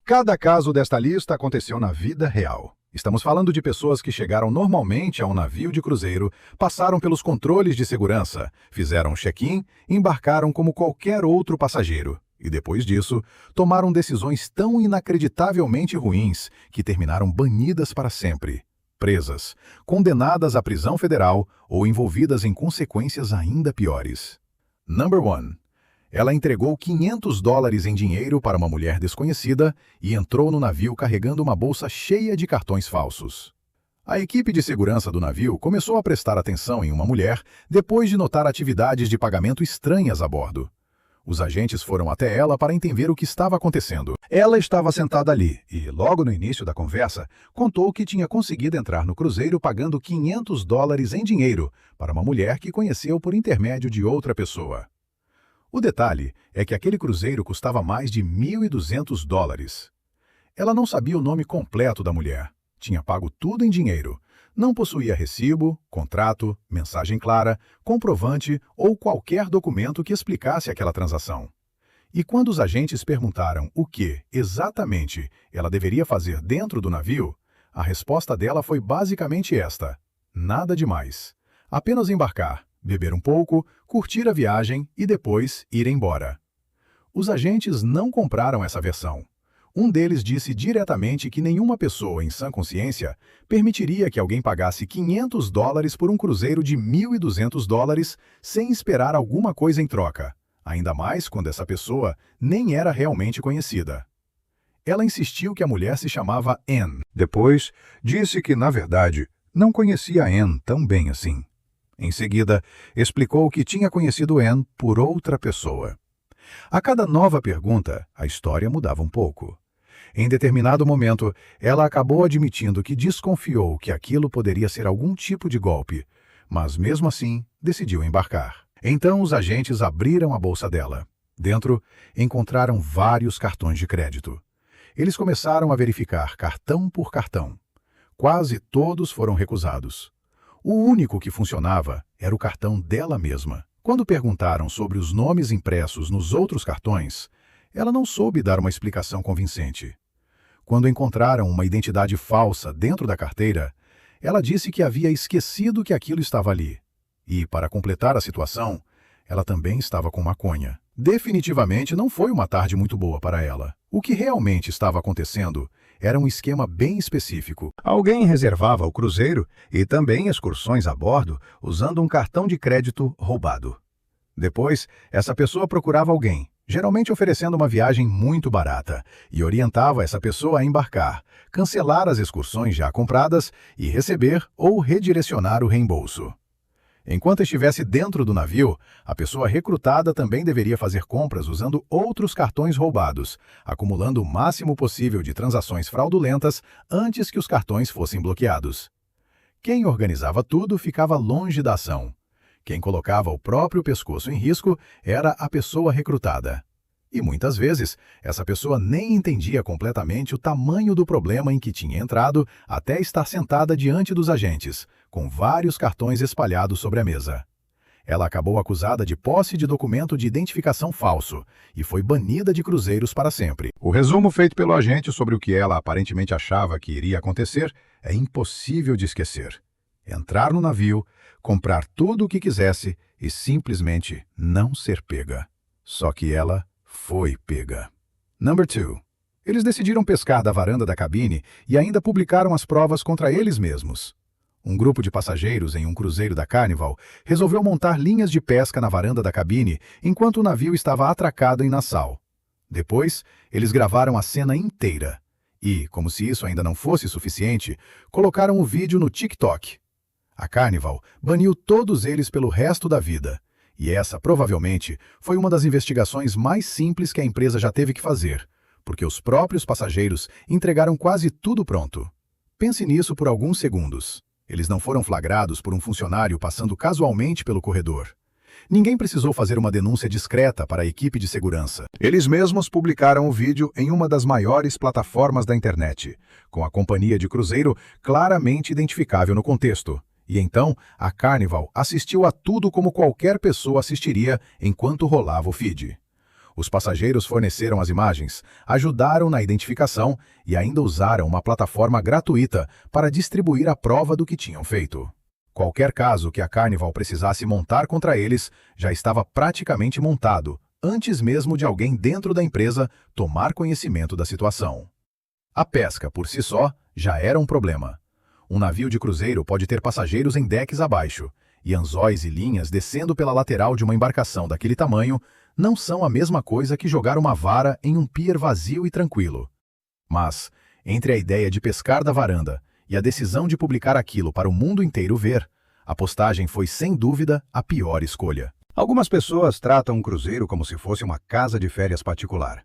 Cada caso desta lista aconteceu na vida real. Estamos falando de pessoas que chegaram normalmente a um navio de cruzeiro, passaram pelos controles de segurança, fizeram um check-in, embarcaram como qualquer outro passageiro. E depois disso, tomaram decisões tão inacreditavelmente ruins que terminaram banidas para sempre, presas, condenadas à prisão federal ou envolvidas em consequências ainda piores. Number 1. Ela entregou $500 em dinheiro para uma mulher desconhecida e entrou no navio carregando uma bolsa cheia de cartões falsos. A equipe de segurança do navio começou a prestar atenção em uma mulher depois de notar atividades de pagamento estranhas a bordo. Os agentes foram até ela para entender o que estava acontecendo. Ela estava sentada ali e, logo no início da conversa, contou que tinha conseguido entrar no cruzeiro pagando $500 em dinheiro para uma mulher que conheceu por intermédio de outra pessoa. O detalhe é que aquele cruzeiro custava mais de $1.200. Ela não sabia o nome completo da mulher, tinha pago tudo em dinheiro, não possuía recibo, contrato, mensagem clara, comprovante ou qualquer documento que explicasse aquela transação. E quando os agentes perguntaram o que, exatamente, ela deveria fazer dentro do navio, a resposta dela foi basicamente esta: nada demais. Apenas embarcar, beber um pouco, curtir a viagem e depois ir embora. Os agentes não compraram essa versão. Um deles disse diretamente que nenhuma pessoa em sã consciência permitiria que alguém pagasse $500 por um cruzeiro de $1.200 sem esperar alguma coisa em troca, ainda mais quando essa pessoa nem era realmente conhecida. Ela insistiu que a mulher se chamava Anne. Depois, disse que, na verdade, não conhecia Anne tão bem assim. Em seguida, explicou que tinha conhecido Anne por outra pessoa. A cada nova pergunta, a história mudava um pouco. Em determinado momento, ela acabou admitindo que desconfiou que aquilo poderia ser algum tipo de golpe, mas mesmo assim decidiu embarcar. Então os agentes abriram a bolsa dela. Dentro, encontraram vários cartões de crédito. Eles começaram a verificar cartão por cartão. Quase todos foram recusados. O único que funcionava era o cartão dela mesma. Quando perguntaram sobre os nomes impressos nos outros cartões, ela não soube dar uma explicação convincente. Quando encontraram uma identidade falsa dentro da carteira, ela disse que havia esquecido que aquilo estava ali. E, para completar a situação, ela também estava com maconha. Definitivamente não foi uma tarde muito boa para ela. O que realmente estava acontecendo era um esquema bem específico. Alguém reservava o cruzeiro e também excursões a bordo usando um cartão de crédito roubado. Depois, essa pessoa procurava alguém, geralmente oferecendo uma viagem muito barata, e orientava essa pessoa a embarcar, cancelar as excursões já compradas e receber ou redirecionar o reembolso. Enquanto estivesse dentro do navio, a pessoa recrutada também deveria fazer compras usando outros cartões roubados, acumulando o máximo possível de transações fraudulentas antes que os cartões fossem bloqueados. Quem organizava tudo ficava longe da ação. Quem colocava o próprio pescoço em risco era a pessoa recrutada. E muitas vezes, essa pessoa nem entendia completamente o tamanho do problema em que tinha entrado até estar sentada diante dos agentes, com vários cartões espalhados sobre a mesa. Ela acabou acusada de posse de documento de identificação falso e foi banida de cruzeiros para sempre. O resumo feito pelo agente sobre o que ela aparentemente achava que iria acontecer é impossível de esquecer. Entrar no navio, comprar tudo o que quisesse e simplesmente não ser pega. Só que ela foi pega. Number 2. Eles decidiram pescar da varanda da cabine e ainda publicaram as provas contra eles mesmos. Um grupo de passageiros em um cruzeiro da Carnival resolveu montar linhas de pesca na varanda da cabine enquanto o navio estava atracado em Nassau. Depois, eles gravaram a cena inteira e, como se isso ainda não fosse suficiente, colocaram o vídeo no TikTok. A Carnival baniu todos eles pelo resto da vida. E essa, provavelmente, foi uma das investigações mais simples que a empresa já teve que fazer, porque os próprios passageiros entregaram quase tudo pronto. Pense nisso por alguns segundos. Eles não foram flagrados por um funcionário passando casualmente pelo corredor. Ninguém precisou fazer uma denúncia discreta para a equipe de segurança. Eles mesmos publicaram o vídeo em uma das maiores plataformas da internet, com a companhia de cruzeiro claramente identificável no contexto. E então, a Carnival assistiu a tudo como qualquer pessoa assistiria enquanto rolava o feed. Os passageiros forneceram as imagens, ajudaram na identificação e ainda usaram uma plataforma gratuita para distribuir a prova do que tinham feito. Qualquer caso que a Carnival precisasse montar contra eles já estava praticamente montado, antes mesmo de alguém dentro da empresa tomar conhecimento da situação. A pesca, por si só, já era um problema. Um navio de cruzeiro pode ter passageiros em decks abaixo, e anzóis e linhas descendo pela lateral de uma embarcação daquele tamanho não são a mesma coisa que jogar uma vara em um pier vazio e tranquilo. Mas, entre a ideia de pescar da varanda e a decisão de publicar aquilo para o mundo inteiro ver, a postagem foi sem dúvida a pior escolha. Algumas pessoas tratam um cruzeiro como se fosse uma casa de férias particular.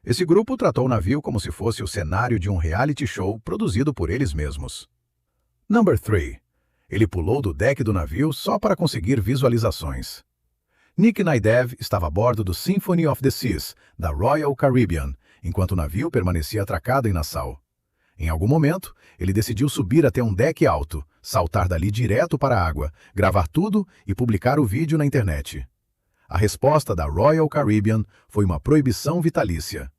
Esse grupo tratou o navio como se fosse o cenário de um reality show produzido por eles mesmos. Number 3. Ele pulou do deck do navio só para conseguir visualizações. Nick Naidev estava a bordo do Symphony of the Seas, da Royal Caribbean, enquanto o navio permanecia atracado em Nassau. Em algum momento, ele decidiu subir até um deck alto, saltar dali direto para a água, gravar tudo e publicar o vídeo na internet. A resposta da Royal Caribbean foi uma proibição vitalícia.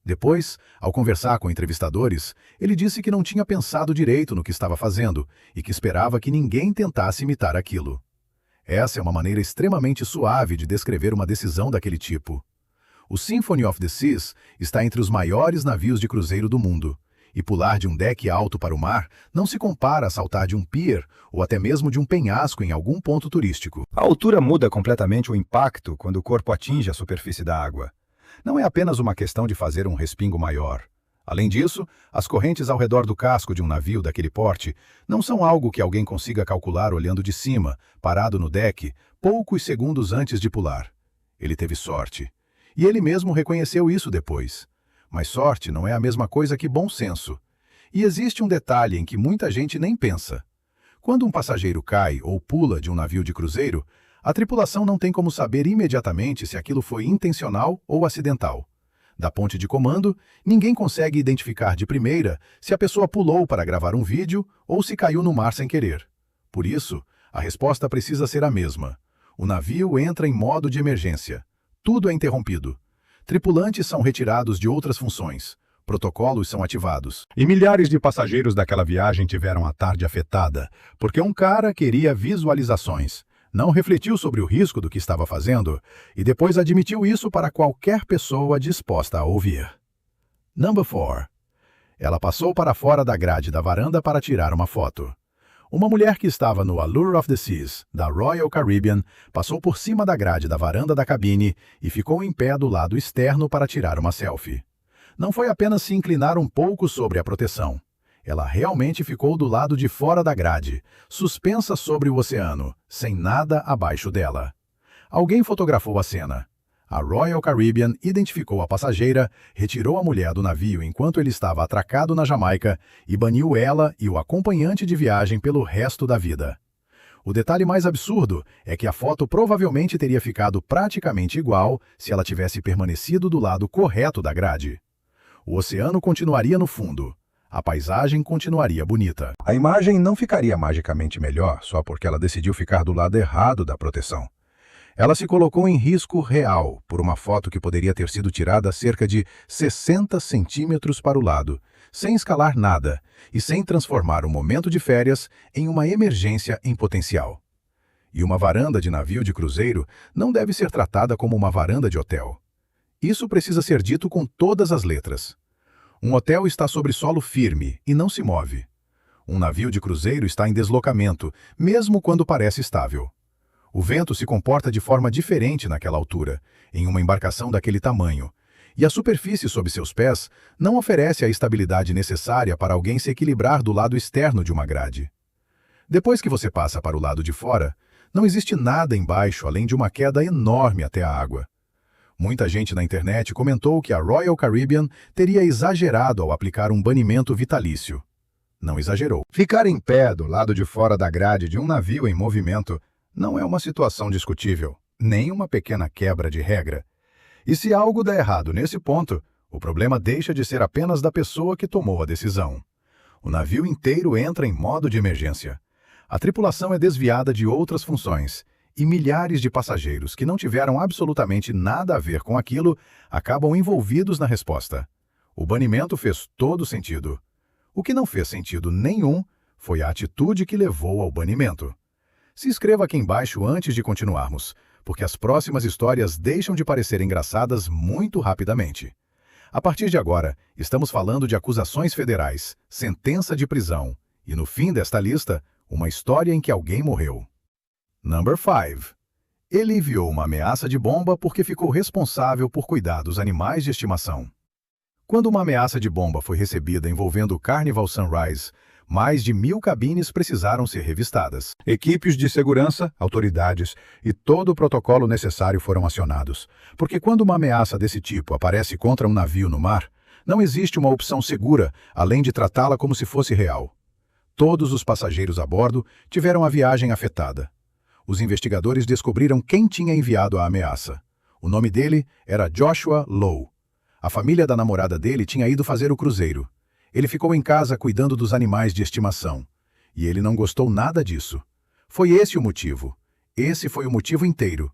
Depois, ao conversar com entrevistadores, ele disse que não tinha pensado direito no que estava fazendo e que esperava que ninguém tentasse imitar aquilo. Essa é uma maneira extremamente suave de descrever uma decisão daquele tipo. O Symphony of the Seas está entre os maiores navios de cruzeiro do mundo, e pular de um deck alto para o mar não se compara a saltar de um pier ou até mesmo de um penhasco em algum ponto turístico. A altura muda completamente o impacto quando o corpo atinge a superfície da água. Não é apenas uma questão de fazer um respingo maior. Além disso, as correntes ao redor do casco de um navio daquele porte não são algo que alguém consiga calcular olhando de cima, parado no deck, poucos segundos antes de pular. Ele teve sorte. E ele mesmo reconheceu isso depois. Mas sorte não é a mesma coisa que bom senso. E existe um detalhe em que muita gente nem pensa. Quando um passageiro cai ou pula de um navio de cruzeiro, a tripulação não tem como saber imediatamente se aquilo foi intencional ou acidental. Da ponte de comando, ninguém consegue identificar de primeira se a pessoa pulou para gravar um vídeo ou se caiu no mar sem querer. Por isso, a resposta precisa ser a mesma. O navio entra em modo de emergência. Tudo é interrompido. Tripulantes são retirados de outras funções. Protocolos são ativados. E milhares de passageiros daquela viagem tiveram a tarde afetada, porque um cara queria visualizações. Não refletiu sobre o risco do que estava fazendo e depois admitiu isso para qualquer pessoa disposta a ouvir. Number 4. Ela passou para fora da grade da varanda para tirar uma foto. Uma mulher que estava no Allure of the Seas, da Royal Caribbean, passou por cima da grade da varanda da cabine e ficou em pé do lado externo para tirar uma selfie. Não foi apenas se inclinar um pouco sobre a proteção. Ela realmente ficou do lado de fora da grade, suspensa sobre o oceano, sem nada abaixo dela. Alguém fotografou a cena. A Royal Caribbean identificou a passageira, retirou a mulher do navio enquanto ele estava atracado na Jamaica e baniu ela e o acompanhante de viagem pelo resto da vida. O detalhe mais absurdo é que a foto provavelmente teria ficado praticamente igual se ela tivesse permanecido do lado correto da grade. O oceano continuaria no fundo. A paisagem continuaria bonita. A imagem não ficaria magicamente melhor só porque ela decidiu ficar do lado errado da proteção. Ela se colocou em risco real por uma foto que poderia ter sido tirada cerca de 60 centímetros para o lado, sem escalar nada e sem transformar um momento de férias em uma emergência em potencial. E uma varanda de navio de cruzeiro não deve ser tratada como uma varanda de hotel. Isso precisa ser dito com todas as letras. Um hotel está sobre solo firme e não se move. Um navio de cruzeiro está em deslocamento, mesmo quando parece estável. O vento se comporta de forma diferente naquela altura, em uma embarcação daquele tamanho, e a superfície sob seus pés não oferece a estabilidade necessária para alguém se equilibrar do lado externo de uma grade. Depois que você passa para o lado de fora, não existe nada embaixo além de uma queda enorme até a água. Muita gente na internet comentou que a Royal Caribbean teria exagerado ao aplicar um banimento vitalício. Não exagerou. Ficar em pé do lado de fora da grade de um navio em movimento não é uma situação discutível, nem uma pequena quebra de regra. E se algo der errado nesse ponto, o problema deixa de ser apenas da pessoa que tomou a decisão. O navio inteiro entra em modo de emergência. A tripulação é desviada de outras funções, E milhares de passageiros que não tiveram absolutamente nada a ver com aquilo acabam envolvidos na resposta. O banimento fez todo sentido. O que não fez sentido nenhum foi a atitude que levou ao banimento. Se inscreva aqui embaixo antes de continuarmos, porque as próximas histórias deixam de parecer engraçadas muito rapidamente. A partir de agora, estamos falando de acusações federais, sentença de prisão e, no fim desta lista, uma história em que alguém morreu. Number 5. Ele enviou uma ameaça de bomba porque ficou responsável por cuidar dos animais de estimação. Quando uma ameaça de bomba foi recebida envolvendo o Carnival Sunrise, mais de 1.000 cabines precisaram ser revistadas. Equipes de segurança, autoridades e todo o protocolo necessário foram acionados, porque quando uma ameaça desse tipo aparece contra um navio no mar, não existe uma opção segura além de tratá-la como se fosse real. Todos os passageiros a bordo tiveram a viagem afetada. Os investigadores descobriram quem tinha enviado a ameaça. O nome dele era Joshua Lowe. A família da namorada dele tinha ido fazer o cruzeiro. Ele ficou em casa cuidando dos animais de estimação. E ele não gostou nada disso. Foi esse o motivo. Esse foi o motivo inteiro.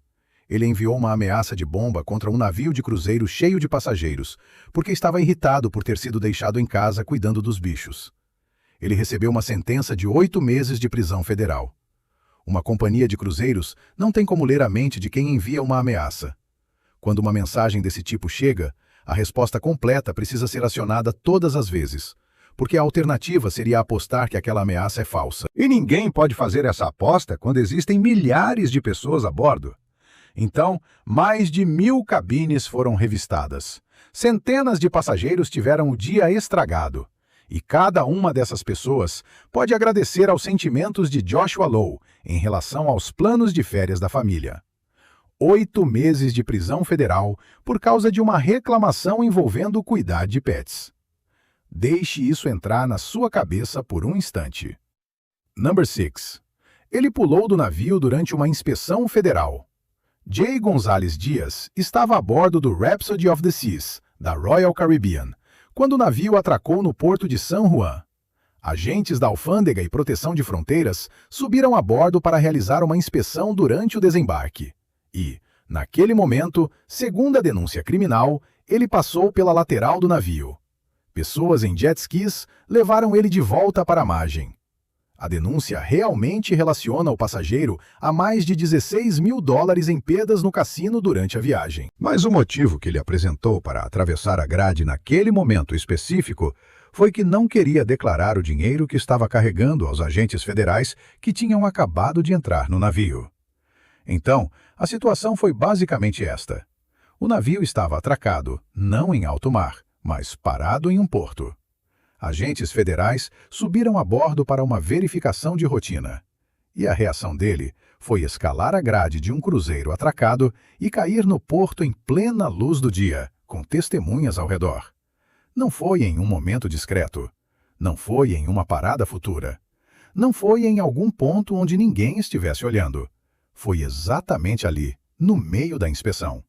Ele enviou uma ameaça de bomba contra um navio de cruzeiro cheio de passageiros, porque estava irritado por ter sido deixado em casa cuidando dos bichos. Ele recebeu uma sentença de 8 meses de prisão federal. Uma companhia de cruzeiros não tem como ler a mente de quem envia uma ameaça. Quando uma mensagem desse tipo chega, a resposta completa precisa ser acionada todas as vezes, porque a alternativa seria apostar que aquela ameaça é falsa. E ninguém pode fazer essa aposta quando existem milhares de pessoas a bordo. Então, mais de 1.000 cabines foram revistadas. Centenas de passageiros tiveram o dia estragado. E cada uma dessas pessoas pode agradecer aos sentimentos de Joshua Lowe em relação aos planos de férias da família. 8 meses de prisão federal por causa de uma reclamação envolvendo cuidar de pets. Deixe isso entrar na sua cabeça por um instante. Number 6. Ele pulou do navio durante uma inspeção federal. Jay Gonzalez Dias estava a bordo do Rhapsody of the Seas, da Royal Caribbean, quando o navio atracou no porto de San Juan. Agentes da Alfândega e Proteção de Fronteiras subiram a bordo para realizar uma inspeção durante o desembarque. E, naquele momento, segundo a denúncia criminal, ele passou pela lateral do navio. Pessoas em jet skis levaram ele de volta para a margem. A denúncia realmente relaciona o passageiro a mais de $16.000 em perdas no cassino durante a viagem. Mas o motivo que ele apresentou para atravessar a grade naquele momento específico foi que não queria declarar o dinheiro que estava carregando aos agentes federais que tinham acabado de entrar no navio. Então, a situação foi basicamente esta. O navio estava atracado, não em alto mar, mas parado em um porto. Agentes federais subiram a bordo para uma verificação de rotina. E a reação dele foi escalar a grade de um cruzeiro atracado e cair no porto em plena luz do dia, com testemunhas ao redor. Não foi em um momento discreto. Não foi em uma parada futura. Não foi em algum ponto onde ninguém estivesse olhando. Foi exatamente ali, no meio da inspeção.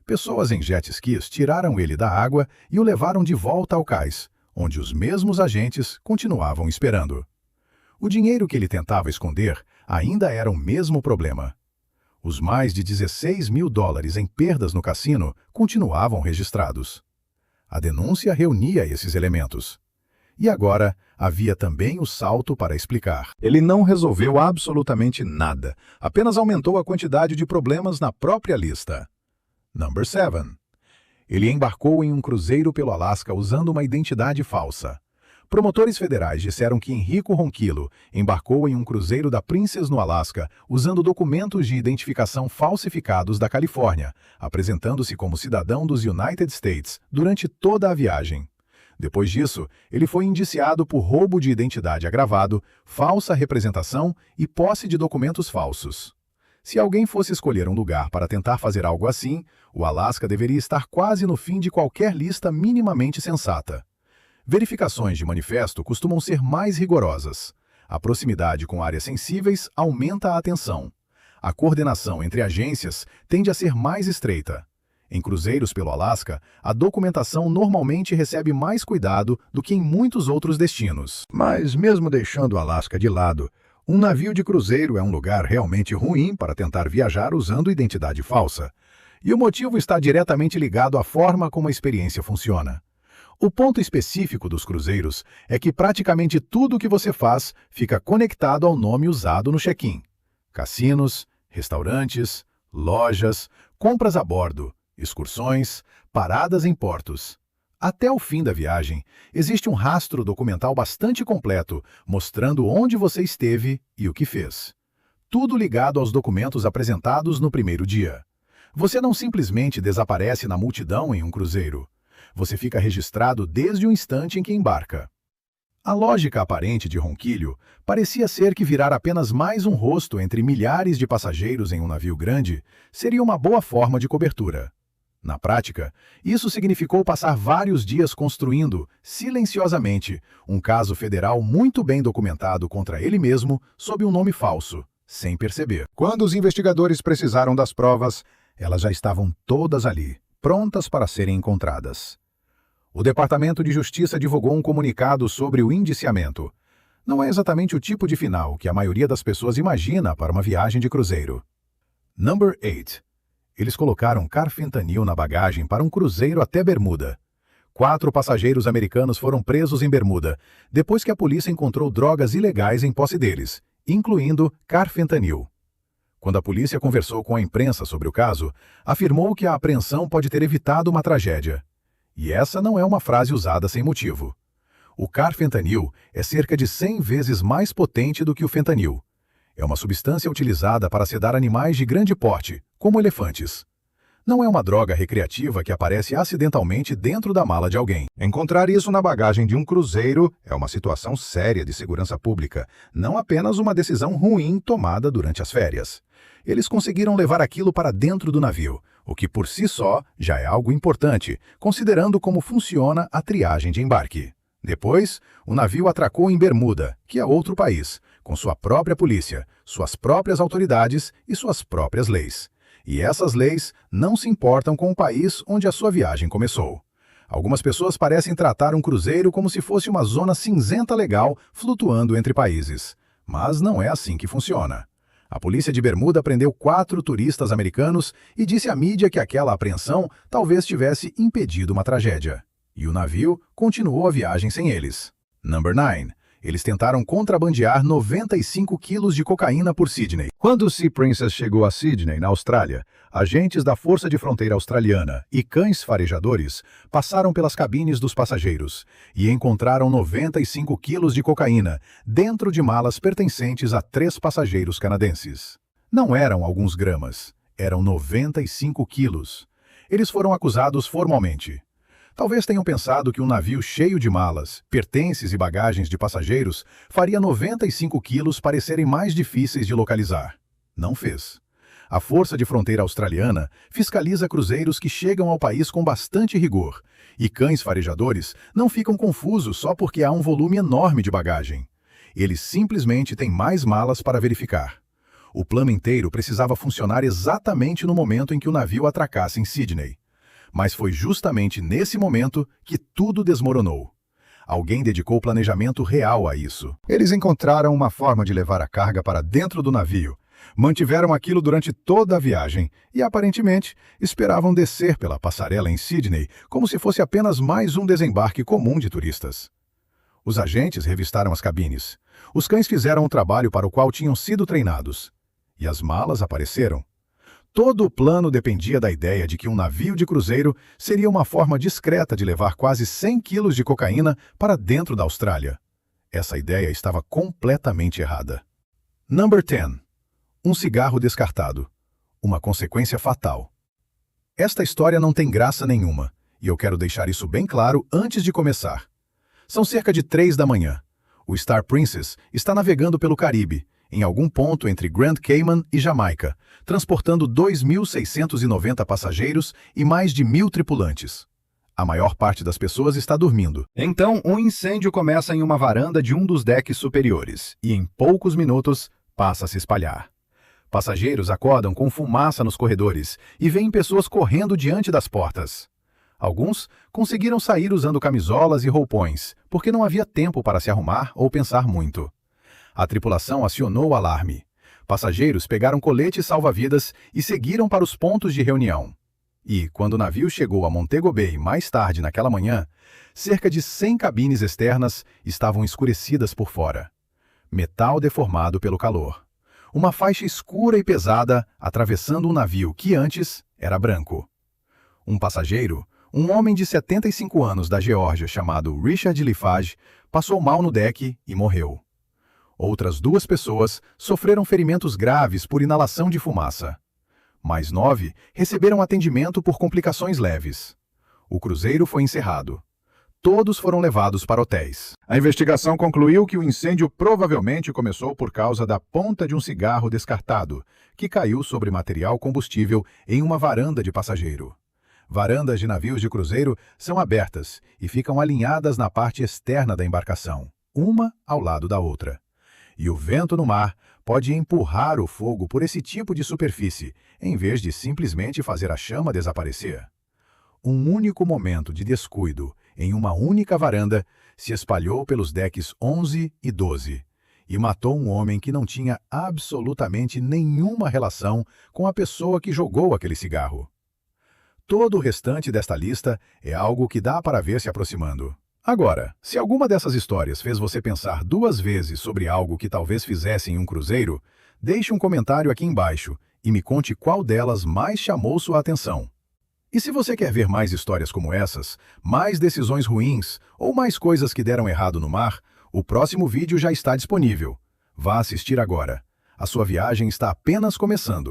Pessoas em jet skis tiraram ele da água e o levaram de volta ao cais, onde os mesmos agentes continuavam esperando. O dinheiro que ele tentava esconder ainda era o mesmo problema. Os mais de $16.000 em perdas no cassino continuavam registrados. A denúncia reunia esses elementos. E agora havia também o salto para explicar. Ele não resolveu absolutamente nada, apenas aumentou a quantidade de problemas na própria lista. Number 7. Ele embarcou em um cruzeiro pelo Alasca usando uma identidade falsa. Promotores federais disseram que Enrico Ronquillo embarcou em um cruzeiro da Princess no Alasca usando documentos de identificação falsificados da Califórnia, apresentando-se como cidadão dos United States durante toda a viagem. Depois disso, ele foi indiciado por roubo de identidade agravado, falsa representação e posse de documentos falsos. Se alguém fosse escolher um lugar para tentar fazer algo assim, o Alasca deveria estar quase no fim de qualquer lista minimamente sensata. Verificações de manifesto costumam ser mais rigorosas. A proximidade com áreas sensíveis aumenta a atenção. A coordenação entre agências tende a ser mais estreita. Em cruzeiros pelo Alasca, a documentação normalmente recebe mais cuidado do que em muitos outros destinos. Mas mesmo deixando o Alasca de lado, Um navio de cruzeiro é um lugar realmente ruim para tentar viajar usando identidade falsa. E o motivo está diretamente ligado à forma como a experiência funciona. O ponto específico dos cruzeiros é que praticamente tudo o que você faz fica conectado ao nome usado no check-in. Cassinos, restaurantes, lojas, compras a bordo, excursões, paradas em portos. Até o fim da viagem, existe um rastro documental bastante completo, mostrando onde você esteve e o que fez. Tudo ligado aos documentos apresentados no primeiro dia. Você não simplesmente desaparece na multidão em um cruzeiro. Você fica registrado desde o instante em que embarca. A lógica aparente de Ronquillo parecia ser que virar apenas mais um rosto entre milhares de passageiros em um navio grande seria uma boa forma de cobertura. Na prática, isso significou passar vários dias construindo, silenciosamente, um caso federal muito bem documentado contra ele mesmo sob um nome falso, sem perceber. Quando os investigadores precisaram das provas, elas já estavam todas ali, prontas para serem encontradas. O Departamento de Justiça divulgou um comunicado sobre o indiciamento. Não é exatamente o tipo de final que a maioria das pessoas imagina para uma viagem de cruzeiro. Number 8. Eles colocaram carfentanil na bagagem para um cruzeiro até Bermuda. 4 passageiros americanos foram presos em Bermuda, depois que a polícia encontrou drogas ilegais em posse deles, incluindo carfentanil. Quando a polícia conversou com a imprensa sobre o caso, afirmou que a apreensão pode ter evitado uma tragédia. E essa não é uma frase usada sem motivo. O carfentanil é cerca de 100 vezes mais potente do que o fentanil. É uma substância utilizada para sedar animais de grande porte, como elefantes. Não é uma droga recreativa que aparece acidentalmente dentro da mala de alguém. Encontrar isso na bagagem de um cruzeiro é uma situação séria de segurança pública, não apenas uma decisão ruim tomada durante as férias. Eles conseguiram levar aquilo para dentro do navio, o que por si só já é algo importante, considerando como funciona a triagem de embarque. Depois, o navio atracou em Bermuda, que é outro país, com sua própria polícia, suas próprias autoridades e suas próprias leis. E essas leis não se importam com o país onde a sua viagem começou. Algumas pessoas parecem tratar um cruzeiro como se fosse uma zona cinzenta legal flutuando entre países. Mas não é assim que funciona. A polícia de Bermuda prendeu 4 turistas americanos e disse à mídia que aquela apreensão talvez tivesse impedido uma tragédia. E o navio continuou a viagem sem eles. Number 9. Eles tentaram contrabandear 95 quilos de cocaína por Sydney. Quando o Sea Princess chegou a Sydney, na Austrália, agentes da Força de Fronteira Australiana e cães farejadores passaram pelas cabines dos passageiros e encontraram 95 quilos de cocaína dentro de malas pertencentes a 3 passageiros canadenses. Não eram alguns gramas, eram 95 quilos. Eles foram acusados formalmente. Talvez tenham pensado que um navio cheio de malas, pertences e bagagens de passageiros faria 95 quilos parecerem mais difíceis de localizar. Não fez. A Força de Fronteira Australiana fiscaliza cruzeiros que chegam ao país com bastante rigor, e cães farejadores não ficam confusos só porque há um volume enorme de bagagem. Eles simplesmente têm mais malas para verificar. O plano inteiro precisava funcionar exatamente no momento em que o navio atracasse em Sydney. Mas foi justamente nesse momento que tudo desmoronou. Alguém dedicou planejamento real a isso. Eles encontraram uma forma de levar a carga para dentro do navio, mantiveram aquilo durante toda a viagem e, aparentemente, esperavam descer pela passarela em Sydney como se fosse apenas mais um desembarque comum de turistas. Os agentes revistaram as cabines. Os cães fizeram o trabalho para o qual tinham sido treinados. E as malas apareceram. Todo o plano dependia da ideia de que um navio de cruzeiro seria uma forma discreta de levar quase 100 quilos de cocaína para dentro da Austrália. Essa ideia estava completamente errada. Number 10. Um cigarro descartado. Uma consequência fatal. Esta história não tem graça nenhuma, e eu quero deixar isso bem claro antes de começar. São cerca de 3 da manhã. O Star Princess está navegando pelo Caribe, em algum ponto entre Grand Cayman e Jamaica, transportando 2.690 passageiros e mais de 1.000 tripulantes. A maior parte das pessoas está dormindo. Então, um incêndio começa em uma varanda de um dos decks superiores, e em poucos minutos passa a se espalhar. Passageiros acordam com fumaça nos corredores e veem pessoas correndo diante das portas. Alguns conseguiram sair usando camisolas e roupões, porque não havia tempo para se arrumar ou pensar muito. A tripulação acionou o alarme. Passageiros pegaram coletes salva-vidas e seguiram para os pontos de reunião. E, quando o navio chegou a Montego Bay mais tarde naquela manhã, cerca de 100 cabines externas estavam escurecidas por fora. Metal deformado pelo calor. Uma faixa escura e pesada atravessando um navio que antes era branco. Um passageiro, um homem de 75 anos da Geórgia chamado Richard Lifage, passou mal no deck e morreu. Outras 2 pessoas sofreram ferimentos graves por inalação de fumaça. Mais 9 receberam atendimento por complicações leves. O cruzeiro foi encerrado. Todos foram levados para hotéis. A investigação concluiu que o incêndio provavelmente começou por causa da ponta de um cigarro descartado, que caiu sobre material combustível em uma varanda de passageiro. Varandas de navios de cruzeiro são abertas e ficam alinhadas na parte externa da embarcação, uma ao lado da outra. E o vento no mar pode empurrar o fogo por esse tipo de superfície, em vez de simplesmente fazer a chama desaparecer. Um único momento de descuido em uma única varanda se espalhou pelos decks 11 e 12 e matou um homem que não tinha absolutamente nenhuma relação com a pessoa que jogou aquele cigarro. Todo o restante desta lista é algo que dá para ver se aproximando. Agora, se alguma dessas histórias fez você pensar 2 vezes sobre algo que talvez fizesse em um cruzeiro, deixe um comentário aqui embaixo e me conte qual delas mais chamou sua atenção. E se você quer ver mais histórias como essas, mais decisões ruins ou mais coisas que deram errado no mar, o próximo vídeo já está disponível. Vá assistir agora. A sua viagem está apenas começando.